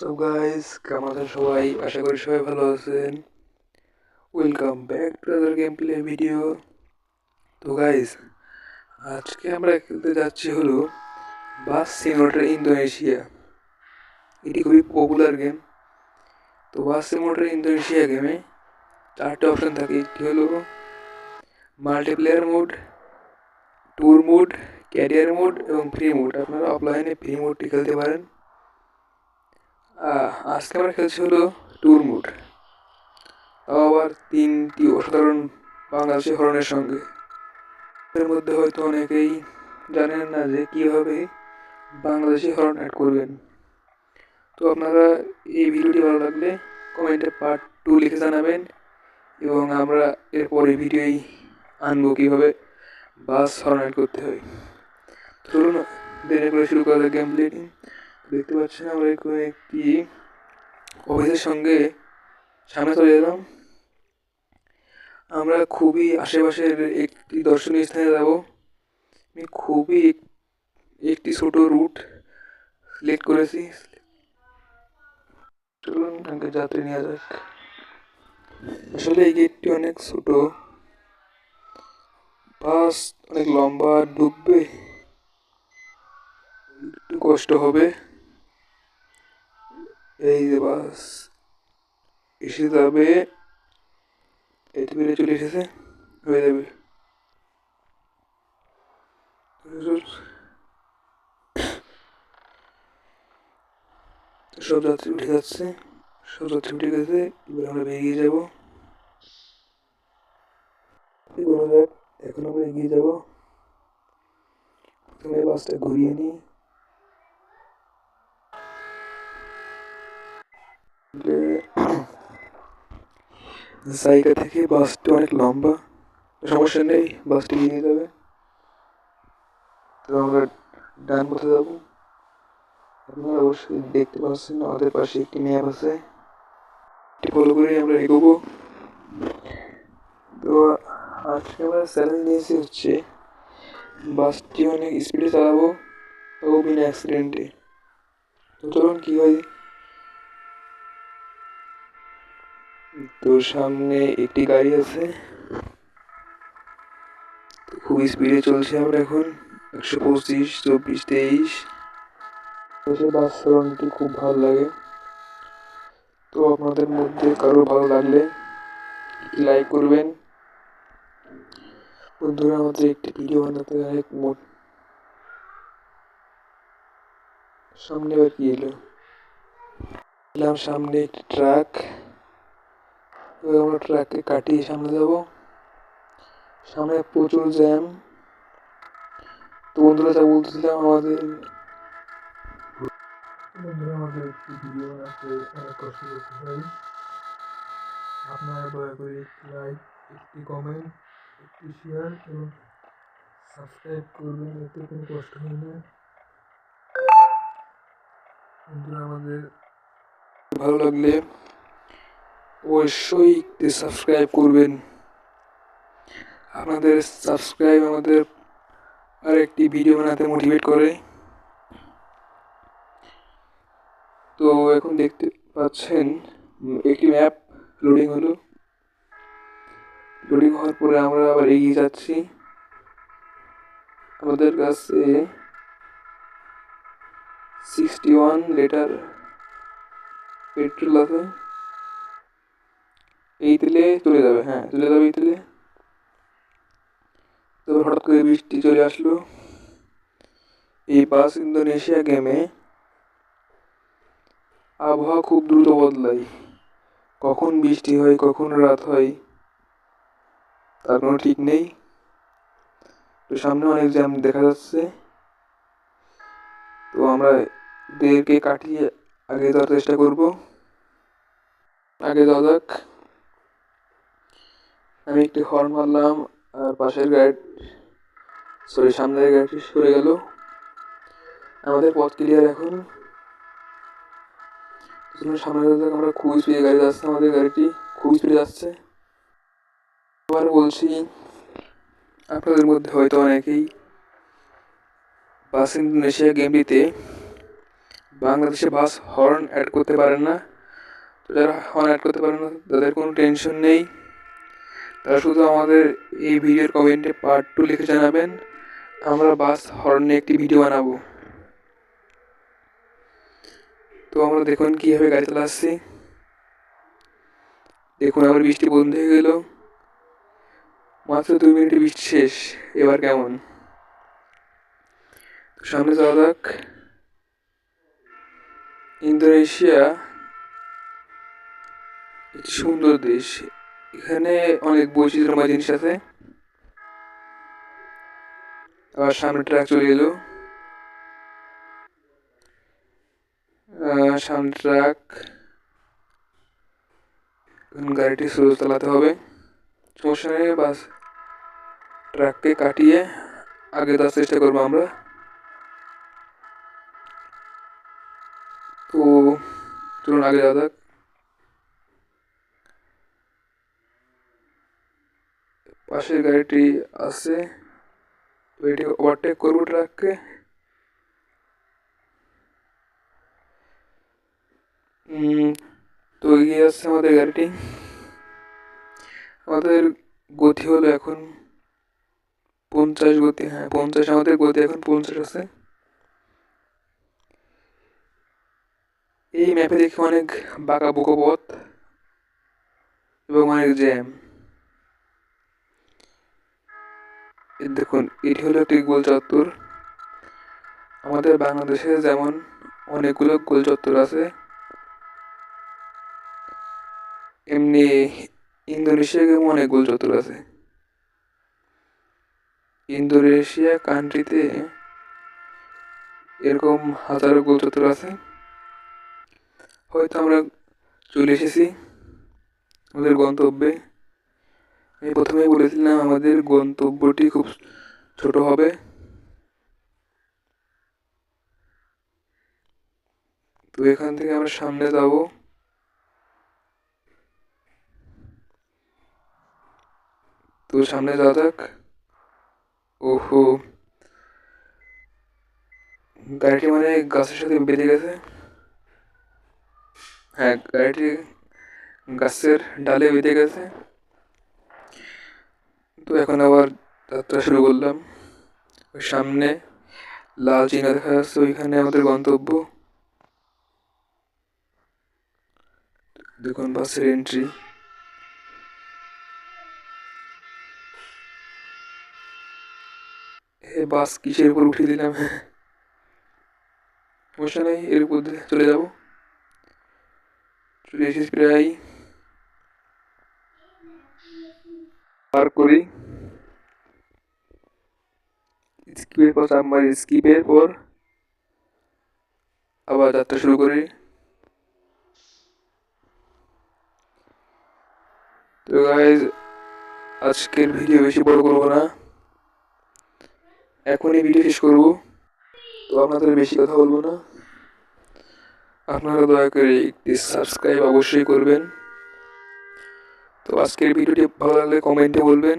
WhatsApp guys, কেমন আছেন সবাই? আশা করি সবাই ভালো আছেন। Welcome back to other game play video. তো গাইস, আজকে আমরা খেলতে যাচ্ছি হলো বাস সিমুলেটর ইন্দোনেশিয়া। এটি খুবই পপুলার গেম। তো বাস সিমুলেটর ইন্দোনেশিয়া গেমে 4টে অপশন থাকে। একটি হলো multiplayer mode, tour mode, career mode এবং ফ্রি মোড। আপনারা অফলাইনে ফ্রি মোডটি খেলতে পারেন। আজকে আমরা খেলছি হলো ট্যুর মোড, তাও আবার 3টি অসাধারণ বাংলাদেশি হরনের সঙ্গে। এর মধ্যে হয়তো অনেকেই জানেন না যে কীভাবে বাংলাদেশি হরন অ্যাড করবেন। তো আপনারা এই ভিডিওটি ভালো লাগলে কমেন্টে পার্ট 2 লিখে জানাবেন, এবং আমরা এরপরে ভিডিওই আনবো কীভাবে বাস হরন অ্যাড করতে হয়। চলুন দেরি করে শুরু করা যাক গেম প্লেটি। দেখতে পাচ্ছেন আমরা একটি অফিসের সঙ্গে সামনে চলে এলাম। আমরা খুবই আশেপাশের একটি দর্শনীয় স্থানে যাব। আমি খুবই একটি ছোট রুট সিলেক্ট করেছি। চলুন আগে যাত্রী নেওয়া যাক। আসলে এই গেটটি অনেক ছোট, বাস অনেক লম্বা, ঢুকবে একটু কষ্ট হবে। এই যে বাস এসে যাবে, এতে বেড়ে চলে এসেছে, হয়ে যাবে। সব যাত্রী উঠে যাচ্ছে, সব যাত্রী উঠে গেছে। এবার আমরা বেরিয়ে যাব। এখন আমরা এগিয়ে যাব। প্রথমে বাসটা ঘুরিয়ে নিই। জায়গা থেকে বাসটি অনেক লম্বা, সমস্যা নেই, বাসটি এগিয়ে যাবে। তো আমরা ডান পথে যাব। আপনারা অবশ্যই দেখতে পাচ্ছেন আমাদের পাশে একটি ম্যাপ আছে, এটি ফলো করে আমরা এগোবো। তো আজকে আমরা চ্যালেঞ্জ নিয়েছি হচ্ছে বাসটি অনেক স্পিডে চালাবো, তবু বিনা অ্যাক্সিডেন্টে। তো চলুন কি হয়। তো সামনে একটি গাড়ি আছে, খুব স্পিডে চলছে। আমরা এখন 125, 24, 23। বাস চালানোটি খুব ভালো লাগে। তো আপনাদের মধ্যে কারো ভালো লাগলে লাইক করবেন। বন্ধুরা, আমাদের একটি ভিডিও বানাতে অনেক সামনে আবার কি এলো, সামনে একটি ট্রাক। আমরা ট্রাককে কাটিয়ে সামনে যাব। সামনে প্রচুর জ্যাম। তো বন্ধুরা, যা বলতেছিলাম, আমাদের একটি ভিডিও বানাতে অনেক কষ্ট করতে হয়। আপনারা দয়া করে একটি লাইক, একটি কমেন্ট, একটি শেয়ার এবং সাবস্ক্রাইব করবেন, এতে কোনো কষ্ট হয় না। বন্ধুরা, আমাদের ভালো লাগলে অবশ্যই সাবস্ক্রাইব করবেন। আপনাদের সাবস্ক্রাইব আমাদের আর একটি ভিডিও বানাতে মোটিভেট করে। তো এখন দেখতে পাচ্ছেন একটি ম্যাপ লোডিং হলো। লোডিং হওয়ার পরে আমরা আবার এগিয়ে যাচ্ছি। আমাদের কাছে 61 লিটার পেট্রোল আছে। এই তেলে চলে যাবে, হ্যাঁ চলে যাবে এই তেলে। তো হঠাৎ করে বৃষ্টি চলে আসলো। এই বাস ইন্দোনেশিয়া গেমে আবহাওয়া খুব দ্রুত বদলায়, কখন বৃষ্টি হয় কখন রাত হয় তার কোনো ঠিক নেই। তো সামনে অনেক জ্যাম দেখা যাচ্ছে। তো আমরা এদেরকে কাটিয়ে আগে যাওয়ার চেষ্টা করব। আগে যাওয়া যাক। আমি একটি হর্ন মারলাম, আর পাশের সামনের গাড়িটি সরে গেল। আমাদের পথ ক্লিয়ার এখন। সামনে যাক। আমরা খুব স্পিডে গাড়ি যাচ্ছে, আমাদের গাড়িটি খুব স্পিডে যাচ্ছে। আবার বলছি, আপনাদের মধ্যে হয়তো অনেকেই বাস ইন্দোনেশিয়া গেমটিতে বাংলাদেশে বাস হর্ন অ্যাড করতে পারেন না, তো যারা হর্ন অ্যাড করতে পারেন না তাদের কোনো টেনশন নেই, তারা শুধু আমাদের এই ভিডিওর কমেন্টে পার্ট 2 লিখে জানাবেন, আমরা বাস হর্ন নিয়ে একটি ভিডিও বানাবো। তো আমরা দেখুন কীভাবে গাড়ি চালাচ্ছি। দেখুন আবার বৃষ্টি বন্ধ হয়ে গেল, মাত্র 2 মিনিটে বৃষ্টি শেষ। এবার কেমন, সামনে যাওয়া যাক। ইন্দোনেশিয়া একটি সুন্দর দেশ, এখানে অনেক বৈচিত্র্যময় জিনিস আছে। আবার সামনে ট্রাক চলে এলো, সামনে ট্রাক, গাড়িটি স্লো চালাতে হবে, সমস্যা নেই, বাস ট্রাককে কাটিয়ে আগে যাওয়ার চেষ্টা করবো আমরা। তো চলুন আগে যাওয়া যাক। পাশের গাড়িটি আছে, এটি ওভারটেক করবো ট্রাককে। তো এগিয়ে যাচ্ছে আমাদের গাড়িটি, আমাদের গতি হলো এখন 50 গতি, হ্যাঁ 50, আমাদের গতি এখন 50 আছে। এই ম্যাপে দেখি অনেক বাঁকা বুকো পথ এবং অনেক জ্যাম। দেখুন এটি হলো একটি গোল চত্বর, আমাদের বাংলাদেশে যেমন অনেকগুলো গোল চত্বর আছে, এমনি ইন্দোনেশিয়ায় অনেক গোল চত্বর আছে। ইন্দোনেশিয়া কান্ট্রিতে এরকম হাজারো গোল চত্বর আছে। হয়তো আমরা চলে এসেছি আমাদের গন্তব্যে। আমি প্রথমেই বলেছিলাম আমাদের গন্তব্যটি খুব ছোট হবে। তো এখান থেকে আমরা সামনে যাব, তো সামনে যাওয়া যাক। ওহো, গাড়িটি মানে গাছের সাথে বেঁধে গেছে, হ্যাঁ গাড়িটি গাছের ডালে বেঁধে গেছে। তো এখন আবার যাত্রা শুরু করলাম। ওই সামনে লাল চিহ্ন দেখা যাচ্ছে, ওইখানে আমাদের গন্তব্য। দেখুন বাসের এন্ট্রি, বাস কিসের উপর উঠিয়ে দিলাম, সমস্যা নেই, এর উপর চলে যাব। চলে এসেছি প্রায়, পার করি, স্কিপের পর চাপ মারি, স্কিপের পর আবার যাত্রা শুরু করি। তো গাইজ আজকের ভিডিও বেশি বড় করবো না, এখনই ভিডিও শেষ করবো। তো আপনাদের বেশি কথা বলবো না, আপনারা দয়া করে একটি সাবস্ক্রাইব অবশ্যই করবেন। তো আজকের ভিডিওটি ভালো লাগলে কমেন্টে বলবেন।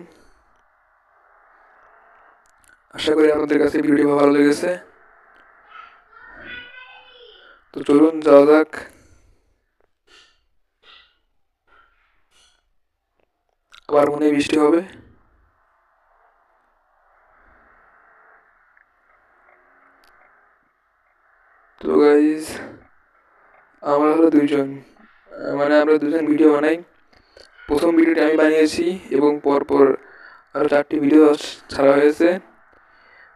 আশা করি আপনাদের কাছে ভিডিওটি ভালো লেগেছে। তো চলুন যাওয়া যাক। আবার মনে হয় বৃষ্টি হবে। তো গাইজ আমরা হলো দুইজন, মানে আমরা দুজন ভিডিও বানাই। প্রথম ভিডিওটি আমি বানিয়েছি এবং পরপর আরও 4টি ভিডিও ছাড়া হয়েছে।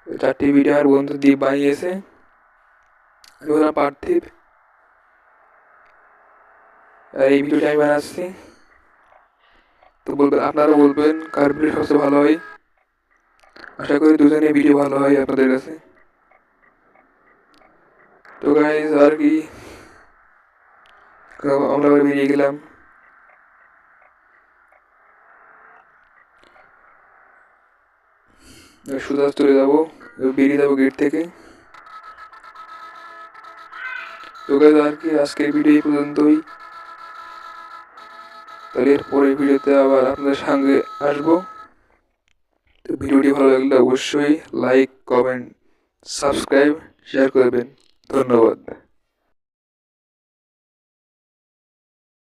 4টি ভিডিও আমার বন্ধু দীপ বানিয়েছে, আমি হলাম পার্থিব, আর এই ভিডিওটি আমি বানাচ্ছি। তো বলবেন, আপনারা বলবেন কার ভিডিও সবচেয়ে ভালো হয়। আশা করি দুজনের ভিডিও ভালো হয় আপনাদের কাছে। তো গাইজ আর কি, আমরা বেরিয়ে গেলাম। সোজা চলে যাবো, বেরিয়ে যাবো গেট থেকে। তো গাইজ আর কি, আজকের ভিডিও এই পর্যন্তই। তাহলে এরপরের ভিডিওতে আবার আপনাদের সঙ্গে আসবো। তো ভিডিওটি ভালো লাগলে অবশ্যই লাইক, কমেন্ট, সাবস্ক্রাইব, শেয়ার করবেন। ধন্যবাদ।